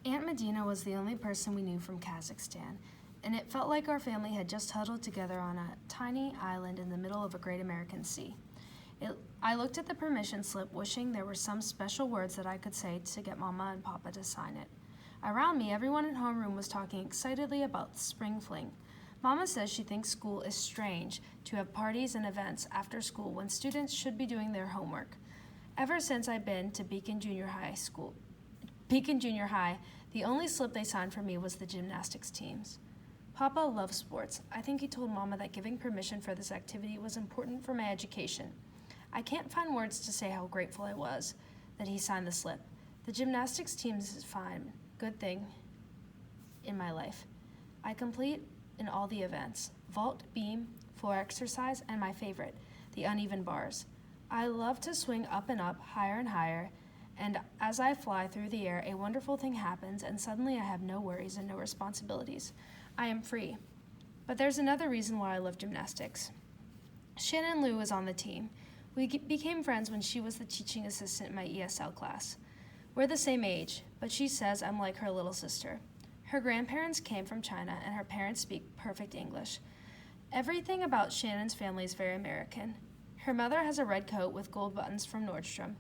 Aunt Medina was the only person we knew from Kazakhstan, and it felt like our family had just huddled together on a tiny island in the middle of a great American sea. I looked at the permission slip, wishing there were some special words that I could say to get Mama and Papa to sign it. Around me, everyone in homeroom was talking excitedly about the spring fling. Mama says she thinks school is strange to have parties and events after school when students should be doing their homework. Ever since I've been to Beacon Junior High, the only slip they signed for me was the gymnastics teams. Papa loves sports. I think he told Mama that giving permission for this activity was important for my education. I can't find words to say how grateful I was that he signed the slip. The gymnastics teams is fine, good thing in my life. I complete in all the events: vault, beam, floor exercise, and my favorite, the uneven bars. I love to swing up and up, higher and higher, and as I fly through the air, a wonderful thing happens, and suddenly I have no worries and no responsibilities. I am free. But there's another reason why I love gymnastics. Shannon Liu is on the team. We became friends when she was the teaching assistant in my ESL class. We're the same age, but she says I'm like her little sister. Her grandparents came from China, and her parents speak perfect English. Everything about Shannon's family is very American. Her mother has a red coat with gold buttons from Nordstrom,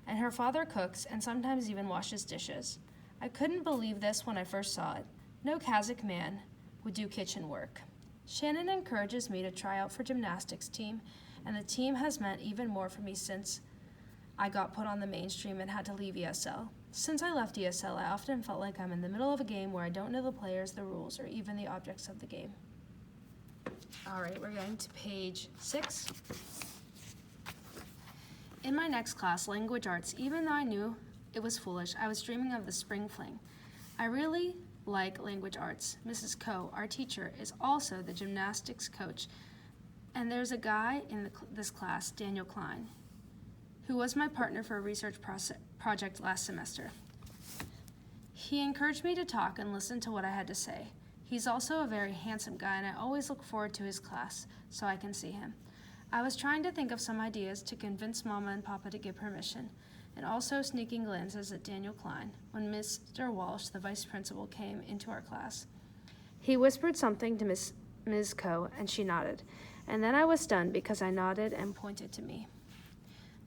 and her father cooks and sometimes even washes dishes. I couldn't believe this when I first saw it. No Kazakh man would do kitchen work. Shannon encourages me to try out for gymnastics team, and the team has meant even more for me since I got put on the mainstream and had to leave ESL. Since I left ESL, I often felt like I'm in the middle of a game where I don't know the players, the rules, or even the objects of the game. All right, we're going to page 6. In my next class, language arts, even though I knew it was foolish, I was dreaming of the spring fling. I really like language arts. Mrs. Coe, our teacher, is also the gymnastics coach, and there's a guy in this class, Daniel Klein, who was my partner for a research project last semester. He encouraged me to talk and listen to what I had to say. He's also a very handsome guy, and I always look forward to his class so I can see him. I was trying to think of some ideas to convince Mama and Papa to give permission, and also sneaking glances at Daniel Klein when Mr. Walsh, the vice principal, came into our class. He whispered something to Ms. Coe, and she nodded, and then I was stunned because I nodded and pointed to me.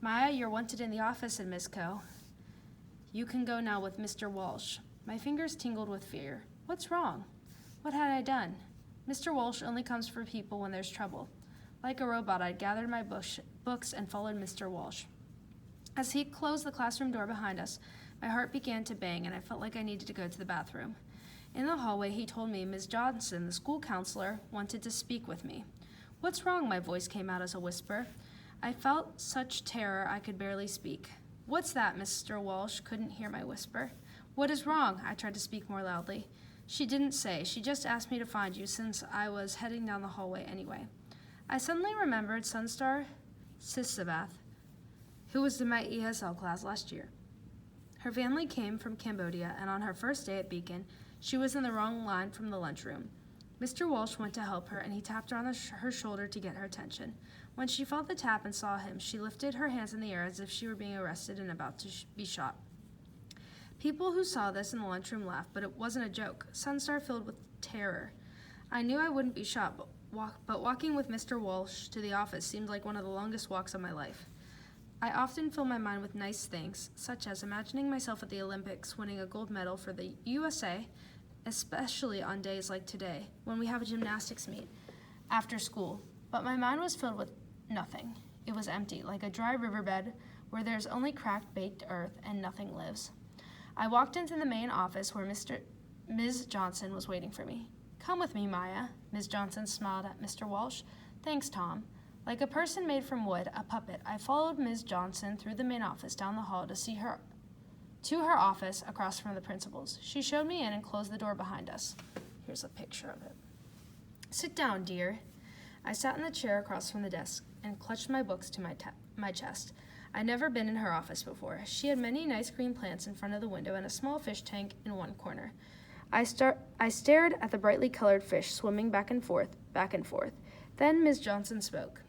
Maya, you're wanted in the office, said Ms. Coe. You can go now with Mr. Walsh. My fingers tingled with fear. What's wrong? What had I done? Mr. Walsh only comes for people when there's trouble. Like a robot, I gathered my books and followed Mr. Walsh. As he closed the classroom door behind us, my heart began to bang, and I felt like I needed to go to the bathroom. In the hallway, he told me Ms. Johnson, the school counselor, wanted to speak with me. What's wrong? My voice came out as a whisper. I felt such terror I could barely speak. What's that? Mr. Walsh couldn't hear my whisper. What is wrong? I tried to speak more loudly. She didn't say. She just asked me to find you since I was heading down the hallway anyway. I suddenly remembered Sunstar Sisabath, who was in my ESL class last year. Her family came from Cambodia, and on her first day at Beacon, she was in the wrong line from the lunchroom. Mr. Walsh went to help her, and he tapped her on her shoulder to get her attention. When she felt the tap and saw him, she lifted her hands in the air as if she were being arrested and about to be shot. People who saw this in the lunchroom laughed, but it wasn't a joke. Sunstar filled with terror. I knew I wouldn't be shot, but walking with Mr. Walsh to the office seemed like one of the longest walks of my life. I often fill my mind with nice things, such as imagining myself at the Olympics winning a gold medal for the USA, especially on days like today, when we have a gymnastics meet after school. But my mind was filled with nothing. It was empty, like a dry riverbed where there's only cracked, baked earth and nothing lives. I walked into the main office where Ms. Johnson was waiting for me. Come with me, Maya. Ms. Johnson smiled at Mr. Walsh. Thanks, Tom. Like a person made from wood, a puppet, I followed Ms. Johnson through the main office down the hall to her office across from the principal's. She showed me in and closed the door behind us. Here's a picture of it. Sit down, dear. I sat in the chair across from the desk and clutched my books to my chest. I'd never been in her office before. She had many nice green plants in front of the window and a small fish tank in one corner. I stared at the brightly colored fish swimming back and forth. Then Ms. Johnson spoke.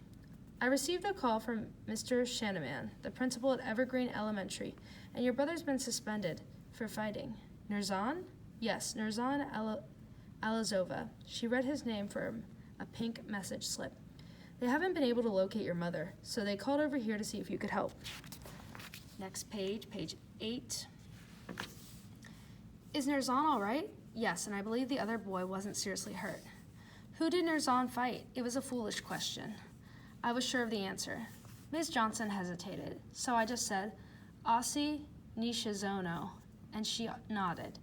I received a call from Mr. Shanaman, the principal at Evergreen Elementary, and your brother's been suspended for fighting. Nurzan? Yes, Nurzan Alazova. She read his name from a pink message slip. They haven't been able to locate your mother, so they called over here to see if you could help. Next page, page 8. Is Nurzan all right? Yes, and I believe the other boy wasn't seriously hurt. Who did Nurzan fight? It was a foolish question. I was sure of the answer. Ms. Johnson hesitated, so I just said, Aussie Nishizono, and she nodded.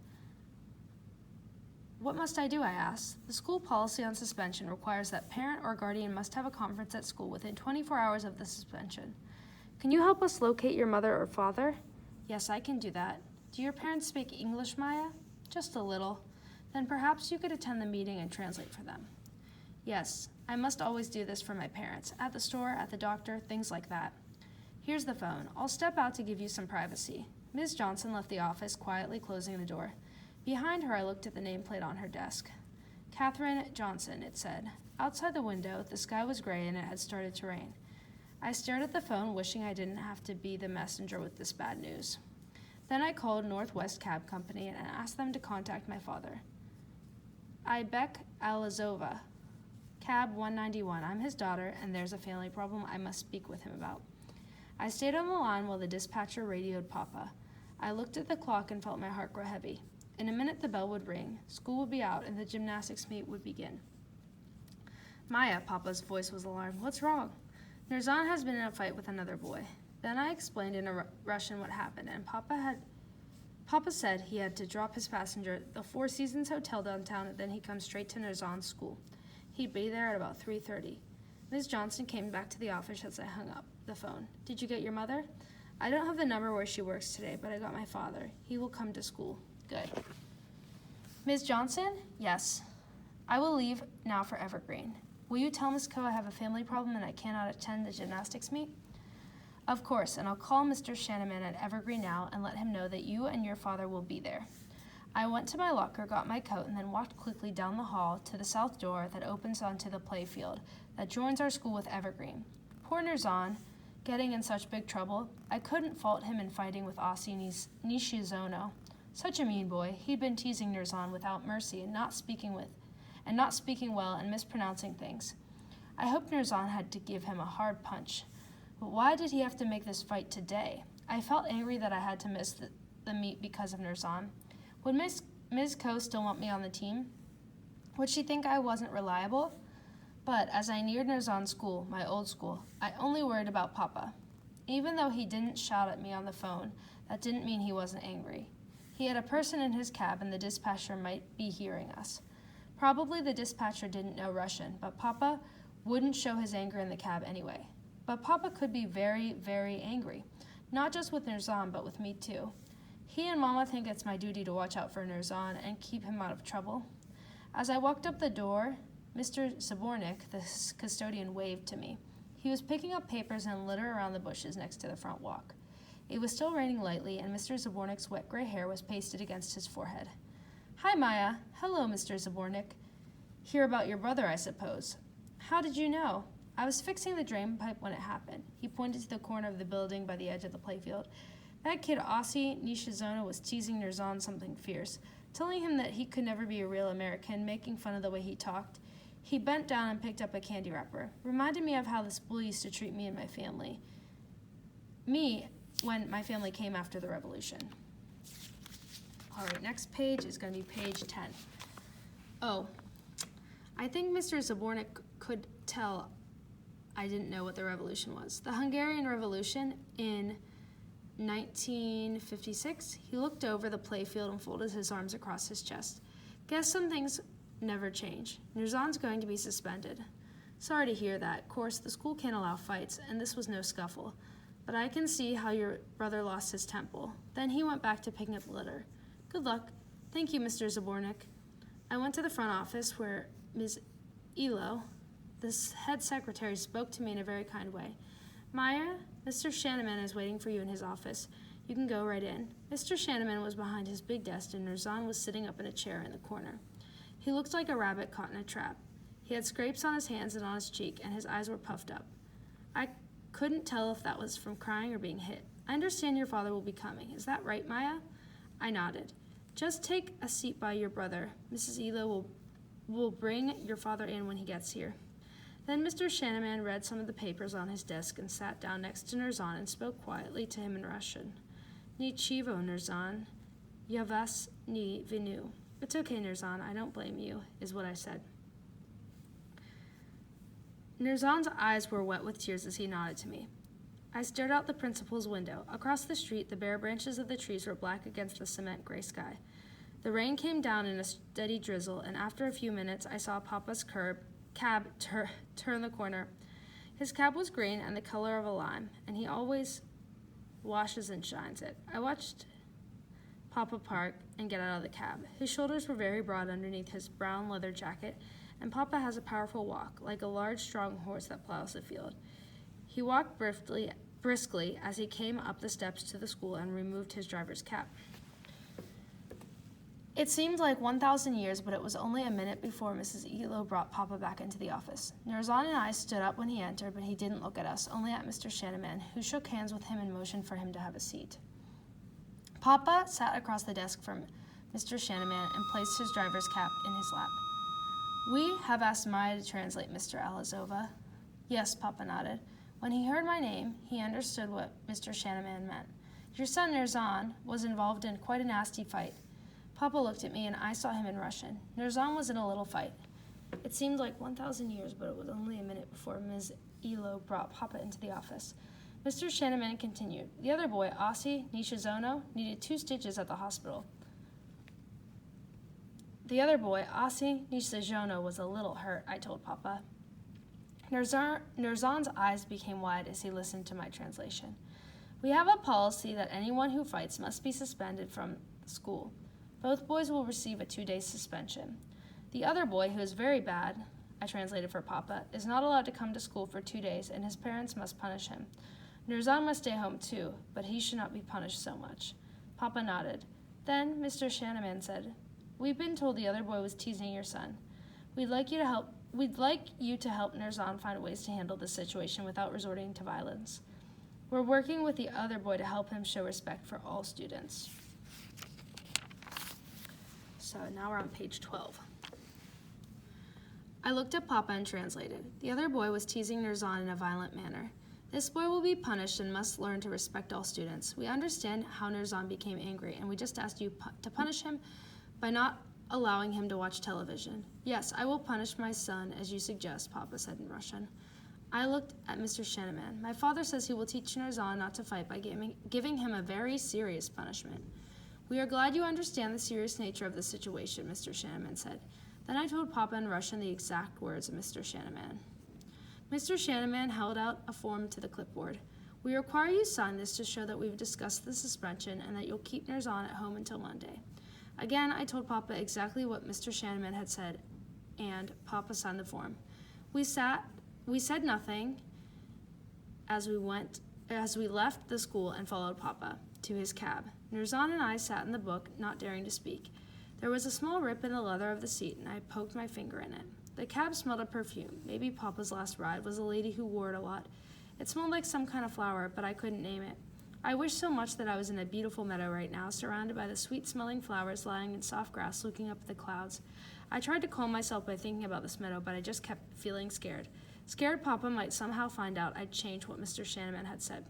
What must I do, I asked. The school policy on suspension requires that parent or guardian must have a conference at school within 24 hours of the suspension. Can you help us locate your mother or father? Yes, I can do that. Do your parents speak English, Maya? Just a little. Then perhaps you could attend the meeting and translate for them. Yes, I must always do this for my parents, at the store, at the doctor, things like that. Here's the phone. I'll step out to give you some privacy. Ms. Johnson left the office, quietly closing the door. Behind her, I looked at the nameplate on her desk. Catherine Johnson, it said. Outside the window, the sky was gray and it had started to rain. I stared at the phone, wishing I didn't have to be the messenger with this bad news. Then I called Northwest Cab Company and asked them to contact my father. Ibek Alazova, Cab 191. I'm his daughter, and there's a family problem I must speak with him about. I stayed on the line while the dispatcher radioed Papa. I looked at the clock and felt my heart grow heavy. In a minute, the bell would ring, school would be out, and the gymnastics meet would begin. Maya, Papa's voice was alarmed. What's wrong? Nurzan has been in a fight with another boy. Then I explained in a Russian what happened, and Papa said he had to drop his passenger at the Four Seasons Hotel downtown, and then he'd come straight to Nurzan's school. He'd be there at about 3:30. Ms. Johnson came back to the office as I hung up the phone. Did you get your mother? I don't have the number where she works today, but I got my father. He will come to school. Good. Ms. Johnson? Yes. I will leave now for Evergreen. Will you tell Miss Coe I have a family problem and I cannot attend the gymnastics meet? Of course, and I'll call Mr. Shanaman at Evergreen now and let him know that you and your father will be there. I went to my locker, got my coat, and then walked quickly down the hall to the south door that opens onto the playfield that joins our school with Evergreen. Poor Nurzan, getting in such big trouble. I couldn't fault him in fighting with Aussie Nishizono. Such a mean boy. He'd been teasing Nurzan without mercy and not speaking well and mispronouncing things. I hoped Nurzan had to give him a hard punch. But why did he have to make this fight today? I felt angry that I had to miss the meet because of Nurzan. Would Ms. Coe still want me on the team? Would she think I wasn't reliable? But as I neared Nurzan's school, my old school, I only worried about Papa. Even though he didn't shout at me on the phone, that didn't mean he wasn't angry. He had a person in his cab and the dispatcher might be hearing us. Probably the dispatcher didn't know Russian, but Papa wouldn't show his anger in the cab anyway. But Papa could be very, very angry, not just with Nurzan, but with me too. He and Mama think it's my duty to watch out for Nurzan and keep him out of trouble. As I walked up the door, Mr. Zabornik, the custodian, waved to me. He was picking up papers and litter around the bushes next to the front walk. It was still raining lightly, and Mr. Zabornik's wet gray hair was pasted against his forehead. Hi, Maya. Hello, Mr. Zabornik. Hear about your brother, I suppose. How did you know? I was fixing the drain pipe when it happened. He pointed to the corner of the building by the edge of the playfield. That kid Aussie Nishizono was teasing Nurzan something fierce, telling him that he could never be a real American, making fun of the way he talked. He bent down and picked up a candy wrapper. Reminded me of how this bully used to treat me and my family. When my family came after the revolution. All right, next page is going to be page 10. Oh, I think Mr. Zabornik could tell I didn't know what the revolution was. The Hungarian Revolution in 1956, he looked over the playfield and folded his arms across his chest. Guess some things never change. Nurzan's going to be suspended. Sorry to hear that. Of course, the school can't allow fights, and this was no scuffle. But I can see how your brother lost his temper. Then he went back to picking up the litter. Good luck. Thank you, Mr. Zabornik. I went to the front office where Ms. Elo, the head secretary, spoke to me in a very kind way. Maya, Mr. Shanaman is waiting for you in his office. You can go right in. Mr. Shanaman was behind his big desk, and Nurzan was sitting up in a chair in the corner. He looked like a rabbit caught in a trap. He had scrapes on his hands and on his cheek, and his eyes were puffed up. I couldn't tell if that was from crying or being hit. I understand your father will be coming. Is that right, Maya? I nodded. Just take a seat by your brother. Mrs. Elo will bring your father in when he gets here." Then Mr. Shanaman read some of the papers on his desk and sat down next to Nurzan and spoke quietly to him in Russian. "Nichivo, Nurzan. Ya vas ni vinu." "It's okay, Nurzan. I don't blame you," is what I said. Nurzan's eyes were wet with tears as he nodded to me. I stared out the principal's window. Across the street, the bare branches of the trees were black against the cement gray sky. The rain came down in a steady drizzle, and after a few minutes, I saw Papa's cab turn the corner. His cab was green and the color of a lime, and he always washes and shines it. I watched Papa park and get out of the cab. His shoulders were very broad underneath his brown leather jacket, and Papa has a powerful walk, like a large, strong horse that plows the field. He walked briskly as he came up the steps to the school and removed his driver's cap. It seemed like 1,000 years, but it was only a minute before Mrs. Elo brought Papa back into the office. Nurzan and I stood up when he entered, but he didn't look at us, only at Mr. Shanaman, who shook hands with him and motioned for him to have a seat. Papa sat across the desk from Mr. Shanaman and placed his driver's cap in his lap. "We have asked Maya to translate, Mr. Alizova." "Yes," Papa nodded. When he heard my name, he understood what Mr. Shanaman meant. "Your son, Nurzan, was involved in quite a nasty fight." Papa looked at me, and I saw him in Russian. Nurzan was in a little fight. It seemed like 1,000 years, but it was only a minute before Ms. Elo brought Papa into the office. Mr. Shanaman continued. "The other boy, Ossie Nishizono, needed 2 stitches at the hospital. Was a little hurt," I told Papa. Nurzan's eyes became wide as he listened to my translation. "We have a policy that anyone who fights must be suspended from school. Both boys will receive a 2-day suspension. The other boy, who is very bad," I translated for Papa, "is not allowed to come to school for 2 days, and his parents must punish him. Nurzan must stay home too, but he should not be punished so much." Papa nodded. Then Mr. Shanaman said, "We've been told the other boy was teasing your son. We'd like you to help Nurzan find ways to handle this situation without resorting to violence. We're working with the other boy to help him show respect for all students." So now we're on page 12. I looked at Papa and translated. "The other boy was teasing Nurzan in a violent manner. This boy will be punished and must learn to respect all students. We understand how Nurzan became angry, and we just asked you to punish him by not allowing him to watch television." "Yes, I will punish my son as you suggest," Papa said in Russian. I looked at Mr. Shanaman. "My father says he will teach Nurzan not to fight by giving him a very serious punishment." "We are glad you understand the serious nature of the situation," Mr. Shanaman said. Then I told Papa in Russian the exact words of Mr. Shanaman. Mr. Shanaman held out a form to the clipboard. "We require you sign this to show that we've discussed the suspension and that you'll keep Nurzan at home until Monday." Again, I told Papa exactly what Mr. Shanaman had said, and Papa signed the form. We said nothing as we left the school and followed Papa to his cab. Nurzan and I sat in the book, not daring to speak. There was a small rip in the leather of the seat, and I poked my finger in it. The cab smelled of perfume. Maybe Papa's last ride was a lady who wore it a lot. It smelled like some kind of flower, but I couldn't name it. I wished so much that I was in a beautiful meadow right now, surrounded by the sweet-smelling flowers lying in soft grass looking up at the clouds. I tried to calm myself by thinking about this meadow, but I just kept feeling scared. Scared Papa might somehow find out I'd changed what Mr. Shanaman had said.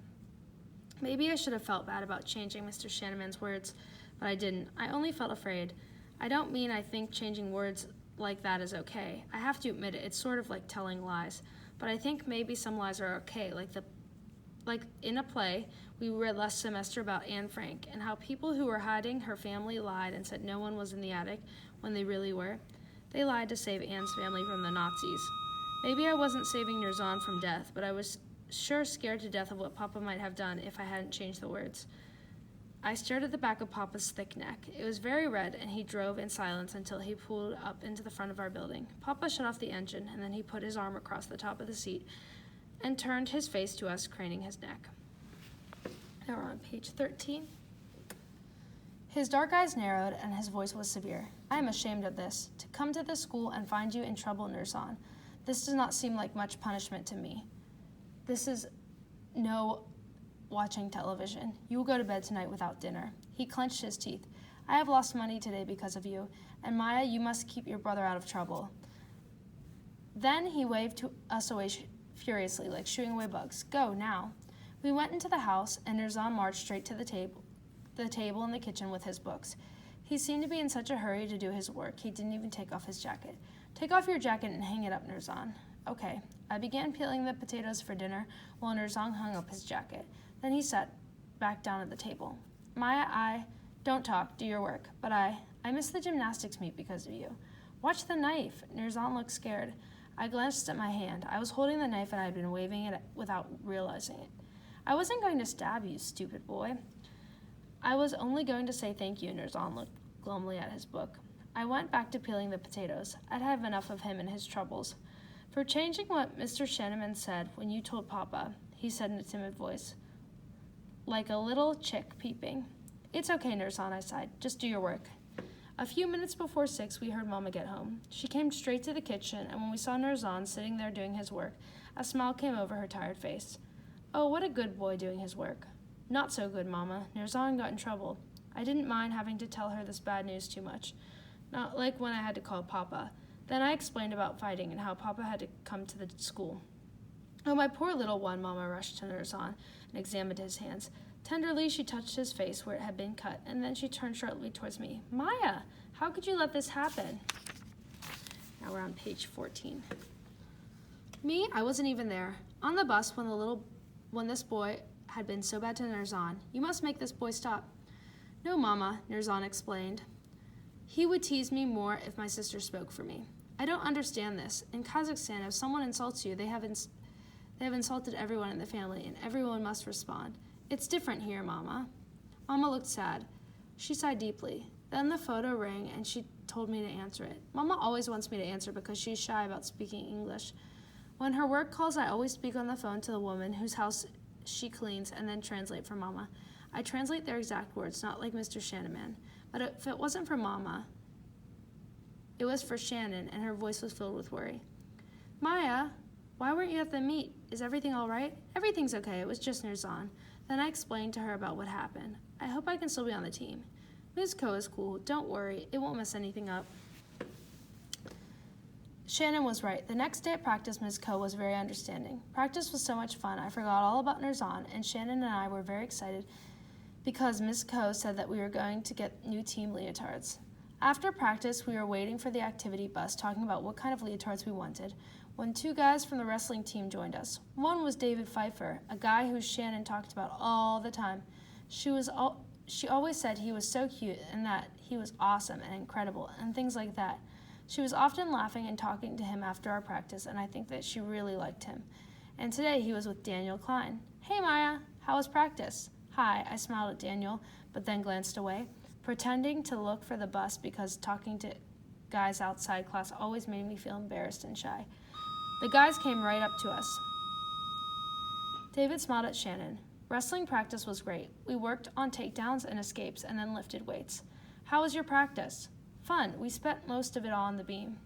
Maybe I should have felt bad about changing Mr. Shanaman's words, but I didn't. I only felt afraid. I don't mean I think changing words like that is okay. I have to admit it, it's sort of like telling lies. But I think maybe some lies are okay, like in a play we read last semester about Anne Frank, and how people who were hiding her family lied and said no one was in the attic when they really were. They lied to save Anne's family from the Nazis. Maybe I wasn't saving Nurzan from death, but I was sure scared to death of what Papa might have done if I hadn't changed the words. I stared at the back of Papa's thick neck. It was very red, and he drove in silence until he pulled up into the front of our building. Papa shut off the engine, and then he put his arm across the top of the seat and turned his face to us, craning his neck. Now we're on page 13. His dark eyes narrowed, and his voice was severe. "I am ashamed of this, to come to this school and find you in trouble, Nurzan. This does not seem like much punishment to me. This is no watching television. You will go to bed tonight without dinner." He clenched his teeth. I have lost money today because of you, and Maya, you must keep your brother out of trouble." Then he waved us away furiously, like shooing away bugs. "Go, now." We went into the house, and Nurzan marched straight to the table in the kitchen with his books. He seemed to be in such a hurry to do his work, he didn't even take off his jacket. "Take off your jacket and hang it up, Nurzan." "Okay." I began peeling the potatoes for dinner while Nurzan hung up his jacket. Then he sat back down at the table. "Maya, don't talk, do your work, but I missed the gymnastics meet because of you." "Watch the knife." Nurzan looked scared. I glanced at my hand. I was holding the knife and I had been waving it without realizing it. "I wasn't going to stab you, stupid boy." "I was only going to say thank you," Nurzan looked glumly at his book. I went back to peeling the potatoes. I'd had enough of him and his troubles. "For changing what Mr. Shanneman said when you told Papa," he said in a timid voice, like a little chick peeping. "It's okay, Nurzan," I sighed. "Just do your work." A few minutes before 6, we heard Mama get home. She came straight to the kitchen, and when we saw Nurzan sitting there doing his work, a smile came over her tired face. "Oh, what a good boy doing his work." "Not so good, Mama. Nurzan got in trouble." I didn't mind having to tell her this bad news too much, not like when I had to call Papa. Then I explained about fighting and how Papa had to come to the school. "Oh, my poor little one," Mama rushed to Nurzan and examined his hands. Tenderly, she touched his face where it had been cut, and then she turned sharply towards me. "Maya, how could you let this happen?" Now we're on page 14. Me, I wasn't even there. On the bus when this boy had been so bad to Nurzan. "You must make this boy stop." "No, Mama," Nurzan explained. "He would tease me more if my sister spoke for me. I don't understand this. In Kazakhstan, if someone insults you, they have insulted everyone in the family, and everyone must respond. It's different here, Mama." Mama looked sad. She sighed deeply. Then the photo rang, and she told me to answer it. Mama always wants me to answer because she's shy about speaking English. When her work calls, I always speak on the phone to the woman whose house she cleans and then translate for Mama. I translate their exact words, not like Mr. Shanneman. But if it wasn't for Mama, it was for Shannon, and her voice was filled with worry. "Maya, why weren't you at the meet? Is everything all right?" "Everything's okay. It was just Nurzan." Then I explained to her about what happened. "I hope I can still be on the team. Ms. Coe is cool. Don't worry. It won't mess anything up." Shannon was right. The next day at practice, Ms. Coe was very understanding. Practice was so much fun. I forgot all about Nurzan, and Shannon and I were very excited because Ms. Coe said that we were going to get new team leotards. After practice, we were waiting for the activity bus, talking about what kind of leotards we wanted, when 2 guys from the wrestling team joined us. One was David Pfeiffer, a guy who Shannon talked about all the time. She always said he was so cute and that he was awesome and incredible and things like that. She was often laughing and talking to him after our practice, and I think that she really liked him. And today he was with Daniel Klein. "Hey, Maya, how was practice?" "Hi," I smiled at Daniel, but then glanced away, pretending to look for the bus because talking to guys outside class always made me feel embarrassed and shy. The guys came right up to us. David smiled at Shannon. "Wrestling practice was great. We worked on takedowns and escapes and then lifted weights." "How was your practice?" "Fun. We spent most of it on the beam."